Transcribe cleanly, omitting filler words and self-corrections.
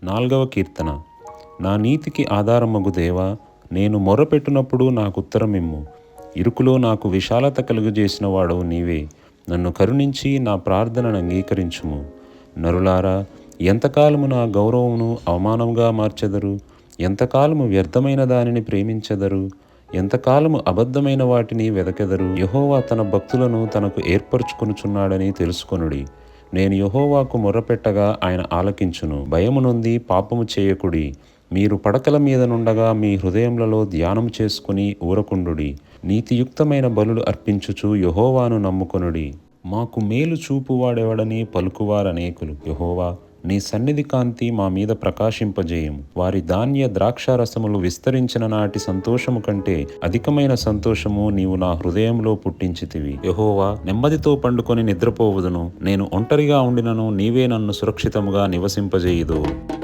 4వ కీర్తన. నా నీతికి ఆధారమగు దేవా, నేను మొర్రపెట్టునప్పుడు నాకుత్తరమిమ్ము. ఇరుకులో నాకు విశాలత కలుగజేసిన వాడవు నీవే. నన్ను కరుణించి నా ప్రార్థనను అంగీకరించుము. నరులారా, ఎంతకాలము నా గౌరవమును అవమానంగా మార్చెదరు? ఎంతకాలము వ్యర్థమైన దానిని ప్రేమించెదరు? ఎంతకాలము అబద్ధమైన వాటిని వెదకెదరు? యెహోవా తన భక్తులను తనకు ఏర్పరచుకొనుచున్నాడని తెలుసుకొనుడి. నేను యెహోవాకు మొర్రపెట్టగా ఆయన ఆలకించును. భయము నొంది పాపము చేయకుడి. మీరు పడకల మీద నుండగా మీ హృదయములలో ధ్యానం చేసుకుని ఊరకుండుడి. నీతియుక్తమైన బలులు అర్పించుచు యెహోవాను నమ్ముకొనుడి. మాకు మేలు చూపువాడెవడని పలుకువారనేకులు. యెహోవా, నీ సన్నిధి కాంతి మా మీద ప్రకాశింపజేయము. వారి ధాన్య ద్రాక్షారసములు విస్తరించిన నాటి సంతోషము కంటే అధికమైన సంతోషము నీవు నా హృదయంలో పుట్టించితివి. యెహోవా, నెమ్మదితో పండుకొని నిద్రపోవుదును. నేను ఒంటరిగా ఉండినను నీవే నన్ను సురక్షితముగా నివసింపజేయుదువు.